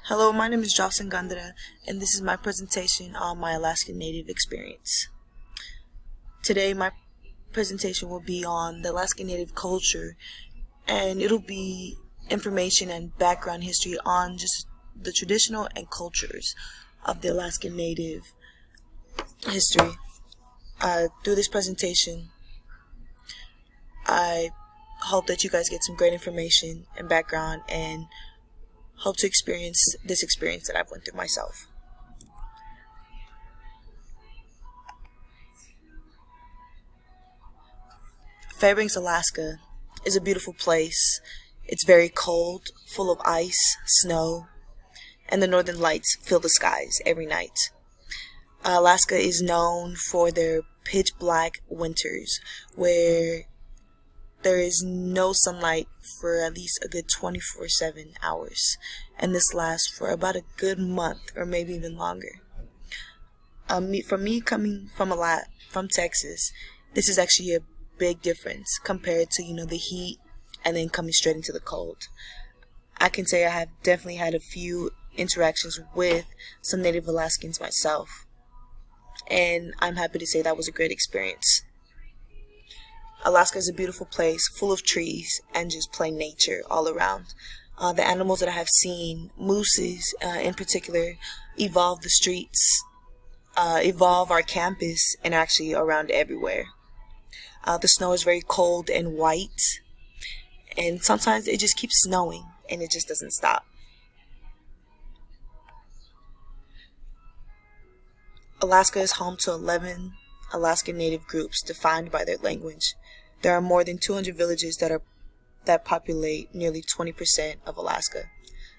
Hello, my name is Jocelyn Gandara, and this is my presentation on my Alaskan Native experience. Today, my presentation will be on the Alaskan Native culture, and it'll be information and background history on just the traditional and cultures of the Alaskan Native history. Through this presentation, I hope that you guys get some great information and background and hope to experience this experience that I've went through myself. Fairbanks, Alaska is a beautiful place. It's very cold, full of ice, snow, and the northern lights fill the skies every night. Alaska is known for their pitch black winters where there is no sunlight for at least a good 24/7 hours, and this lasts for about a good month or maybe even longer. For me coming from Texas, this is actually a big difference compared to the heat and then coming straight into the cold. I can say I have definitely had a few interactions with some Native Alaskans myself, and I'm happy to say that was a great experience. Alaska is a beautiful place full of trees and just plain nature all around. The animals that I have seen, mooses in particular, evolve the streets, evolve our campus, and actually around everywhere. The snow is very cold and white, and sometimes it just keeps snowing and it just doesn't stop. Alaska is home to 11 Alaskan Native groups defined by their language. There are more than 200 villages that populate nearly 20% of Alaska.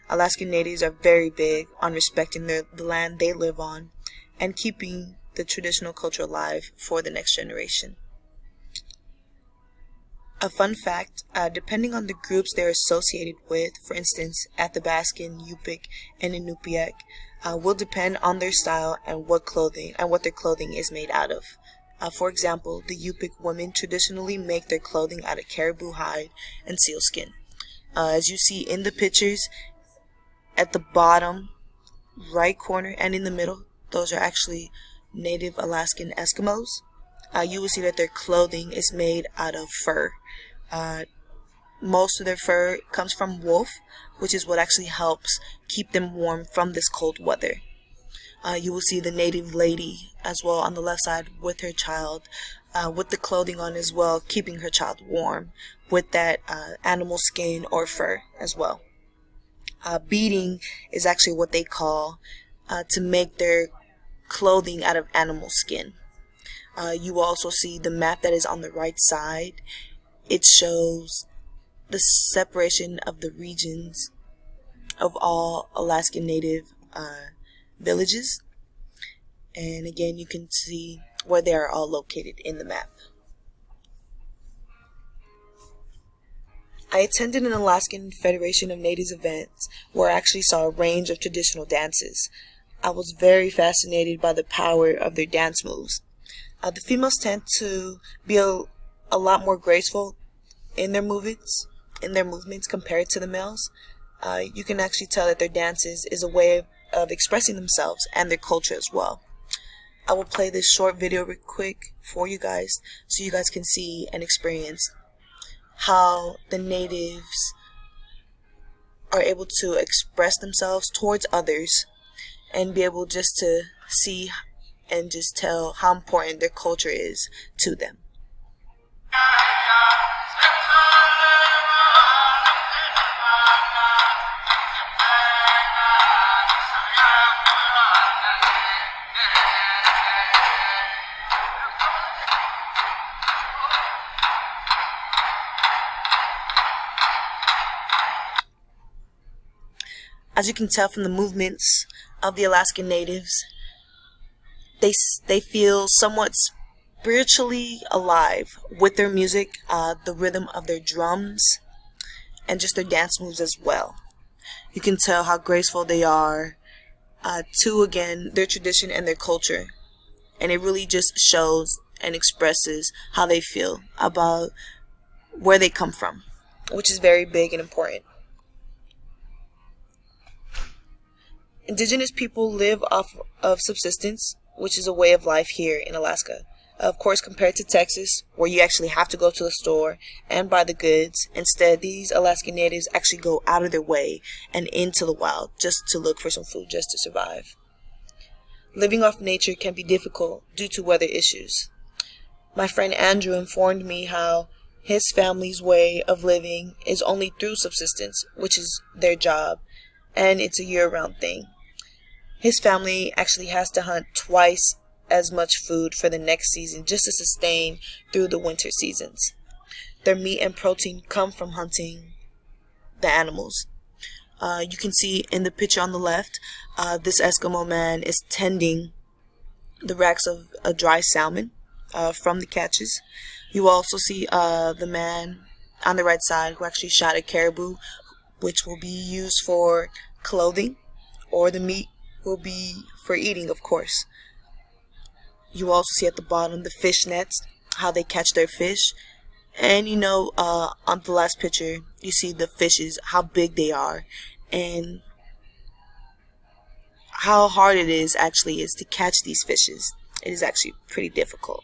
Alaskan Natives are very big on respecting the land they live on and keeping the traditional culture alive for the next generation. A fun fact, depending on the groups they're associated with, for instance, Athabaskan, Yupik, and Inupiaq, will depend on their style and what their clothing is made out of. For example, the Yupik women traditionally make their clothing out of caribou hide and sealskin. As you see in the pictures, at the bottom right corner and in the middle, those are actually Native Alaskan Eskimos. You will see that their clothing is made out of fur. Most of their fur comes from wolf, which is what actually helps keep them warm from this cold weather. You will see the native lady as well on the left side with her child, with the clothing on as well, keeping her child warm with that animal skin or fur as well. Beading is actually what they call to make their clothing out of animal skin. You will also see the map that is on the right side. It shows the separation of the regions of all Alaskan Native villages, and again you can see where they are all located in the map. I attended an Alaskan Federation of Natives event where I actually saw a range of traditional dances. I was very fascinated by the power of their dance moves. The females tend to be a lot more graceful in their movements compared to the males. You can actually tell that their dances is a way of expressing themselves and their culture as well. I will play this short video real quick for you guys so you guys can see and experience how the natives are able to express themselves towards others and be able just to see and just tell how important their culture is to them. As you can tell from the movements of the Alaskan Natives, they feel somewhat spiritually alive with their music, the rhythm of their drums, and just their dance moves as well. You can tell how graceful they are to, again, their tradition and their culture, and it really just shows and expresses how they feel about where they come from, which is very big and important. Indigenous people live off of subsistence, which is a way of life here in Alaska. Of course, compared to Texas, where you actually have to go to the store and buy the goods, instead, these Alaskan natives actually go out of their way and into the wild just to look for some food, just to survive. Living off nature can be difficult due to weather issues. My friend Andrew informed me how his family's way of living is only through subsistence, which is their job, and it's a year-round thing. His family actually has to hunt twice as much food for the next season just to sustain through the winter seasons. Their meat and protein come from hunting the animals. You can see in the picture on the left, this Eskimo man is tending the racks of dry salmon from the catches. You also see the man on the right side who actually shot a caribou, which will be used for clothing, or the meat will be for eating, of course. You also see at the bottom the fish nets, how they catch their fish. And on the last picture, you see the fishes, how big they are, and how hard it is to catch these fishes. It is actually pretty difficult.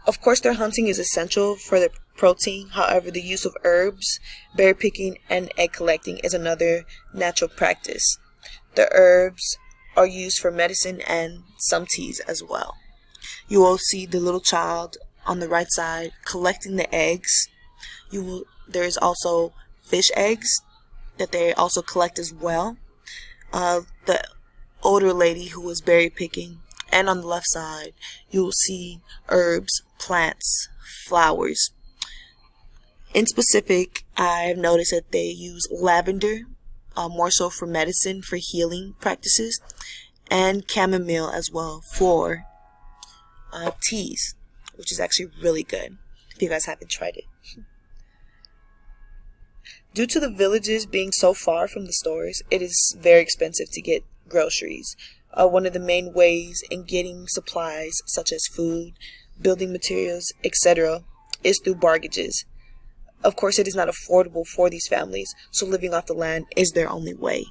Of course, their hunting is essential for their protein. However, the use of herbs, berry picking, and egg collecting is another natural practice. The herbs are used for medicine and some teas as well. You will see the little child on the right side collecting the eggs. There is also fish eggs that they also collect as well. The older lady who was berry picking, and on the left side you will see herbs, plants, flowers. In specific, I've noticed that they use lavender, more so for medicine, for healing practices, and chamomile as well for teas, which is actually really good if you guys haven't tried it. Due to the villages being so far from the stores, it is very expensive to get groceries. One of the main ways in getting supplies such as food, building materials, etc. is through bargages. Of course, it is not affordable for these families, so living off the land is their only way.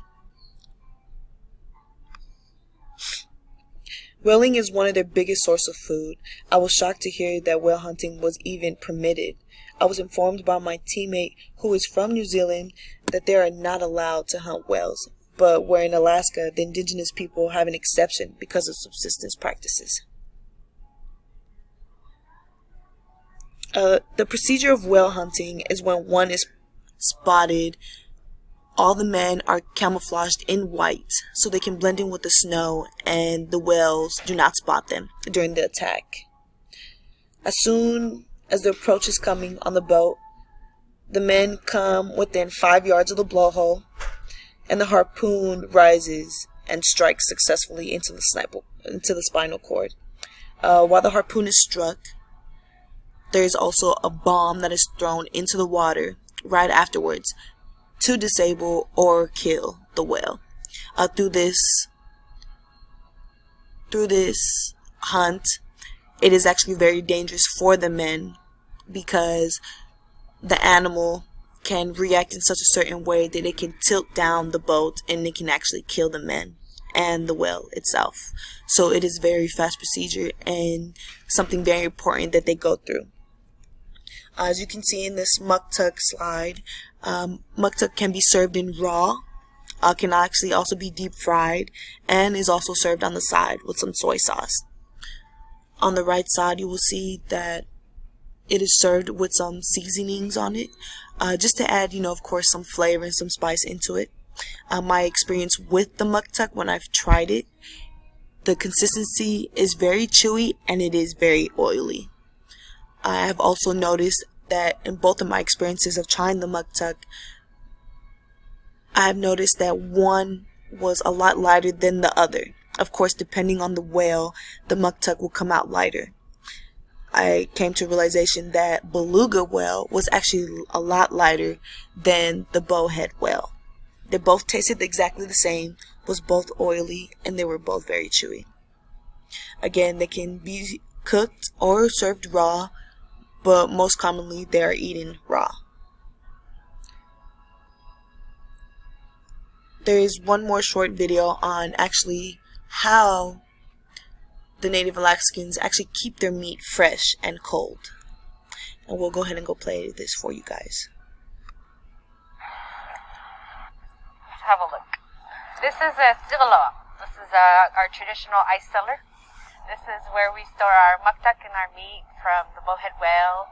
Whaling is one of their biggest sources of food. I was shocked to hear that whale hunting was even permitted. I was informed by my teammate, who is from New Zealand, that they are not allowed to hunt whales, but where in Alaska, the indigenous people have an exception because of subsistence practices. The procedure of whale hunting is when one is spotted. All the men are camouflaged in white so they can blend in with the snow and the whales do not spot them during the attack. As soon as the approach is coming on the boat, the men come within 5 yards of the blowhole and the harpoon rises and strikes successfully into the spinal cord. While the harpoon is struck, there is also a bomb that is thrown into the water right afterwards to disable or kill the whale. Through this hunt, it is actually very dangerous for the men because the animal can react in such a certain way that it can tilt down the boat and it can actually kill the men and the whale itself. So it is very fast procedure and something very important that they go through. As you can see in this muktuk slide, muktuk can be served in raw, can actually also be deep fried, and is also served on the side with some soy sauce. On the right side, you will see that it is served with some seasonings on it, just to add, of course, some flavor and some spice into it. My experience with the muktuk when I've tried it, the consistency is very chewy and it is very oily. I have also noticed that in both of my experiences of trying the muktuk, I have noticed that one was a lot lighter than the other. Of course, depending on the whale, the muktuk will come out lighter. I came to realization that beluga whale was actually a lot lighter than the bowhead whale. They both tasted exactly the same, was both oily, and they were both very chewy. Again, they can be cooked or served raw, but most commonly they are eaten raw. there is one more short video on actually how the native Alaskans actually keep their meat fresh and cold. And we'll go ahead and go play this for you guys. Let's have a look. This is a sigalo. This is our traditional ice cellar. This is where we store our muktuk and our meat from the bowhead whale.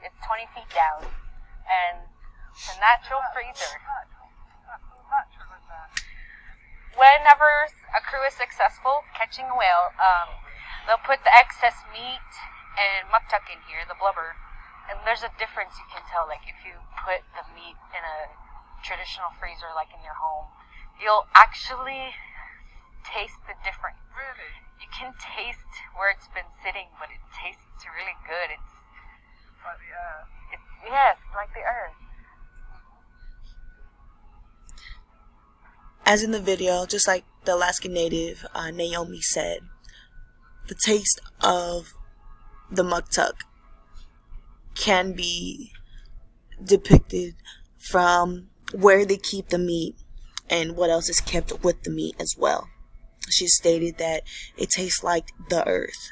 It's 20 feet down. And it's a natural freezer. Whenever a crew is successful catching a whale, they'll put the excess meat and muktuk in here, the blubber. And there's a difference you can tell. Like if you put the meat in a traditional freezer like in your home, you'll actually taste the difference. Really? You can taste where it's been sitting, but it tastes really good. It's like the earth. Yes, like the earth. As in the video, just like the Alaskan native Naomi said, the taste of the muktuk can be depicted from where they keep the meat and what else is kept with the meat as well. She stated that it tastes like the earth,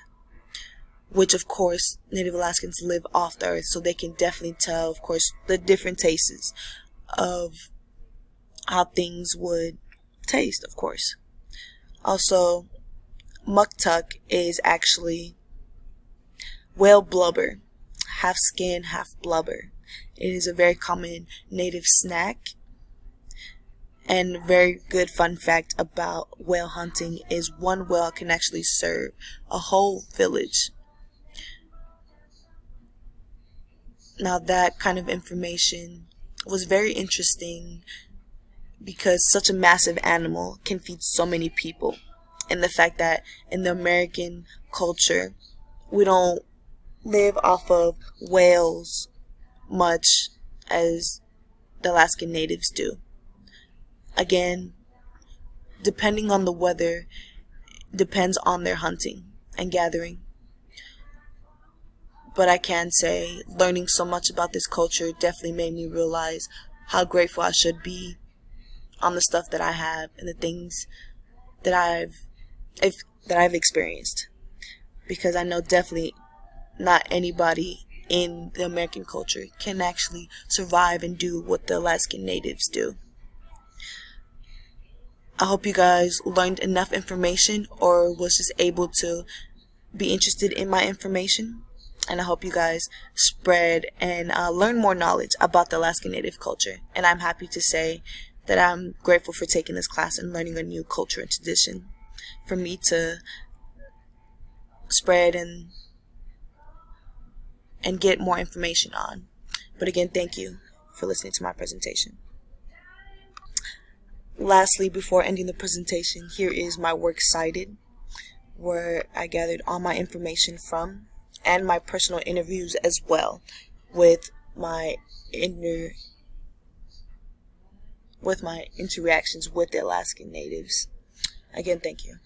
which of course Native Alaskans live off the earth, so they can definitely tell, of course, the different tastes of how things would taste, of course. Also, muktuk is actually whale blubber, half skin, half blubber. It is a very common native snack. And very good fun fact about whale hunting is one whale can actually serve a whole village. Now that kind of information was very interesting because such a massive animal can feed so many people. And the fact that in the American culture, we don't live off of whales much as the Alaskan natives do. Again, depending on the weather, depends on their hunting and gathering. But I can say, learning so much about this culture definitely made me realize how grateful I should be on the stuff that I have and the things that I've experienced. Because I know definitely not anybody in the American culture can actually survive and do what the Alaskan natives do. I hope you guys learned enough information or was just able to be interested in my information. And I hope you guys spread and learn more knowledge about the Alaskan Native culture. And I'm happy to say that I'm grateful for taking this class and learning a new culture and tradition for me to spread and get more information on. But again, thank you for listening to my presentation. Lastly, before ending the presentation, here is my works cited, where I gathered all my information from, and my personal interviews as well with my interactions with the Alaskan natives. Again, thank you.